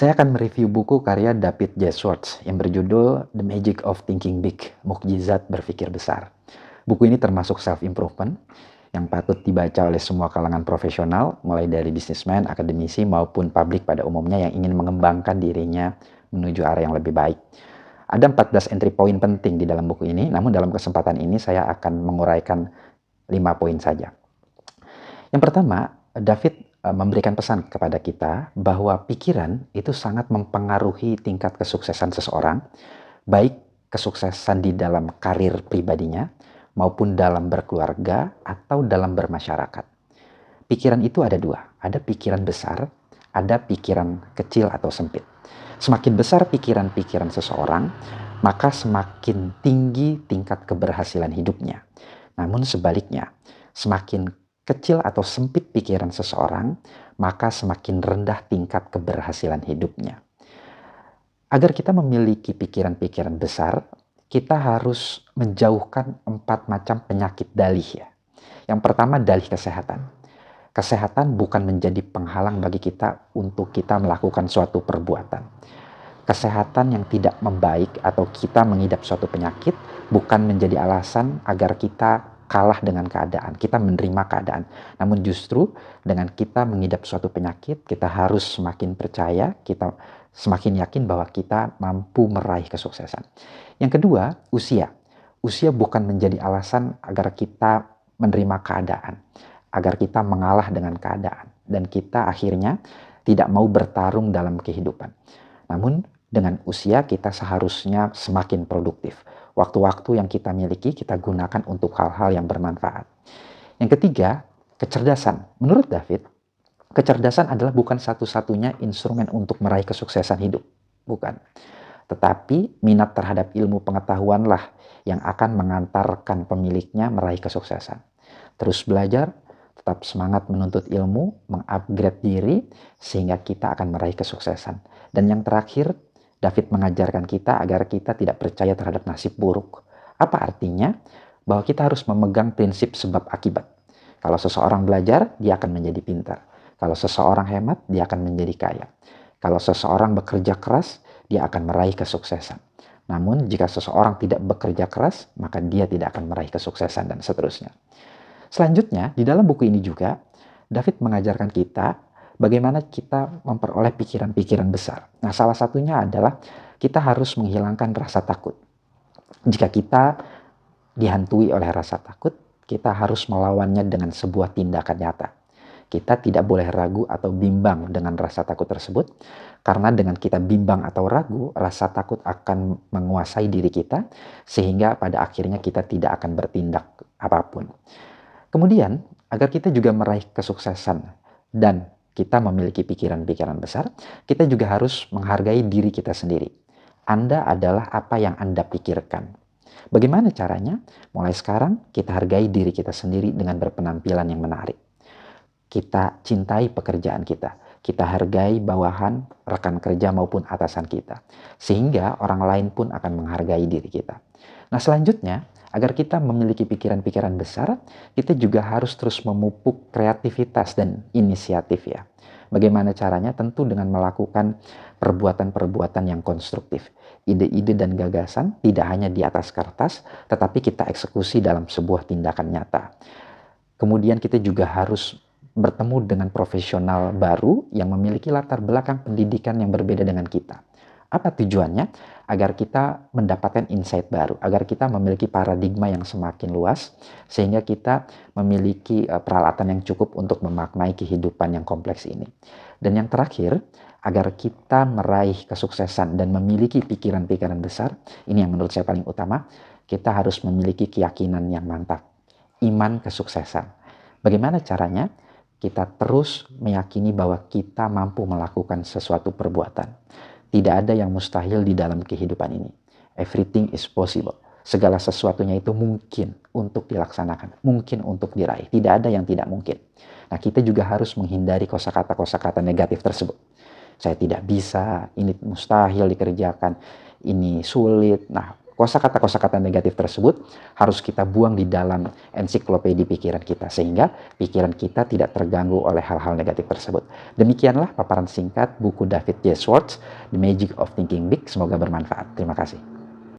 Saya akan mereview buku karya David J. Schwartz yang berjudul The Magic of Thinking Big, Mukjizat Berpikir Besar. Buku ini termasuk self-improvement yang patut dibaca oleh semua kalangan profesional, mulai dari bisnismen, akademisi, maupun publik pada umumnya yang ingin mengembangkan dirinya menuju arah yang lebih baik. Ada 14 entry point penting di dalam buku ini, namun dalam kesempatan ini saya akan menguraikan 5 poin saja. Yang pertama, David memberikan pesan kepada kita bahwa pikiran itu sangat mempengaruhi tingkat kesuksesan seseorang, baik kesuksesan di dalam karir pribadinya maupun dalam berkeluarga atau dalam bermasyarakat. Pikiran itu ada dua, ada pikiran besar, ada pikiran kecil atau sempit. Semakin besar pikiran-pikiran seseorang, maka semakin tinggi tingkat keberhasilan hidupnya. Namun sebaliknya, semakin kecil atau sempit pikiran seseorang, maka semakin rendah tingkat keberhasilan hidupnya. Agar kita memiliki pikiran-pikiran besar, kita harus menjauhkan 4 macam penyakit dalih ya. Yang pertama, dalih kesehatan. Kesehatan bukan menjadi penghalang bagi kita untuk kita melakukan suatu perbuatan. Kesehatan yang tidak membaik atau kita mengidap suatu penyakit bukan menjadi alasan agar kita kalah dengan keadaan, kita menerima keadaan. Namun justru dengan kita mengidap suatu penyakit, kita harus semakin percaya, kita semakin yakin bahwa kita mampu meraih kesuksesan. Yang kedua, usia. Usia bukan menjadi alasan agar kita menerima keadaan, agar kita mengalah dengan keadaan, dan kita akhirnya tidak mau bertarung dalam kehidupan. Namun dengan usia kita seharusnya semakin produktif. Waktu-waktu yang kita miliki kita gunakan untuk hal-hal yang bermanfaat. Yang ketiga, kecerdasan. Menurut David, kecerdasan adalah bukan satu-satunya instrumen untuk meraih kesuksesan hidup. Bukan. Tetapi minat terhadap ilmu pengetahuanlah yang akan mengantarkan pemiliknya meraih kesuksesan. Terus belajar, tetap semangat menuntut ilmu, mengupgrade diri, sehingga kita akan meraih kesuksesan. Dan yang terakhir, David mengajarkan kita agar kita tidak percaya terhadap nasib buruk. Apa artinya? Bahwa kita harus memegang prinsip sebab akibat. Kalau seseorang belajar, dia akan menjadi pintar. Kalau seseorang hemat, dia akan menjadi kaya. Kalau seseorang bekerja keras, dia akan meraih kesuksesan. Namun jika seseorang tidak bekerja keras, maka dia tidak akan meraih kesuksesan dan seterusnya. Selanjutnya, di dalam buku ini juga, David mengajarkan kita bagaimana kita memperoleh pikiran-pikiran besar. Nah, salah satunya adalah kita harus menghilangkan rasa takut. Jika kita dihantui oleh rasa takut, kita harus melawannya dengan sebuah tindakan nyata. Kita tidak boleh ragu atau bimbang dengan rasa takut tersebut, karena dengan kita bimbang atau ragu, rasa takut akan menguasai diri kita, sehingga pada akhirnya kita tidak akan bertindak apapun. Kemudian, agar kita juga meraih kesuksesan dan kita memiliki pikiran-pikiran besar, kita juga harus menghargai diri kita sendiri. Anda adalah apa yang Anda pikirkan. Bagaimana caranya? Mulai sekarang kita hargai diri kita sendiri dengan berpenampilan yang menarik. Kita cintai pekerjaan kita. Kita hargai bawahan, rekan kerja maupun atasan kita. Sehingga orang lain pun akan menghargai diri kita. Nah, selanjutnya, agar kita memiliki pikiran-pikiran besar, kita juga harus terus memupuk kreativitas dan inisiatif ya. Bagaimana caranya? Tentu dengan melakukan perbuatan-perbuatan yang konstruktif. Ide-ide dan gagasan tidak hanya di atas kertas, tetapi kita eksekusi dalam sebuah tindakan nyata. Kemudian kita juga harus bertemu dengan profesional baru yang memiliki latar belakang pendidikan yang berbeda dengan kita. Apa tujuannya? Agar kita mendapatkan insight baru, agar kita memiliki paradigma yang semakin luas, sehingga kita memiliki peralatan yang cukup untuk memaknai kehidupan yang kompleks ini. Dan yang terakhir, agar kita meraih kesuksesan dan memiliki pikiran-pikiran besar, ini yang menurut saya paling utama, kita harus memiliki keyakinan yang mantap, iman kesuksesan. Bagaimana caranya? Kita terus meyakini bahwa kita mampu melakukan sesuatu perbuatan. Tidak ada yang mustahil di dalam kehidupan ini. Everything is possible. Segala sesuatunya itu mungkin untuk dilaksanakan, mungkin untuk diraih. Tidak ada yang tidak mungkin. Nah, kita juga harus menghindari kosakata-kosakata negatif tersebut. Saya tidak bisa, ini mustahil dikerjakan, ini sulit. Nah, kosakata negatif tersebut harus kita buang di dalam ensiklopedi pikiran kita, sehingga pikiran kita tidak terganggu oleh hal-hal negatif tersebut. Demikianlah paparan singkat buku David J. Schwartz, The Magic of Thinking Big. Semoga bermanfaat. Terima kasih.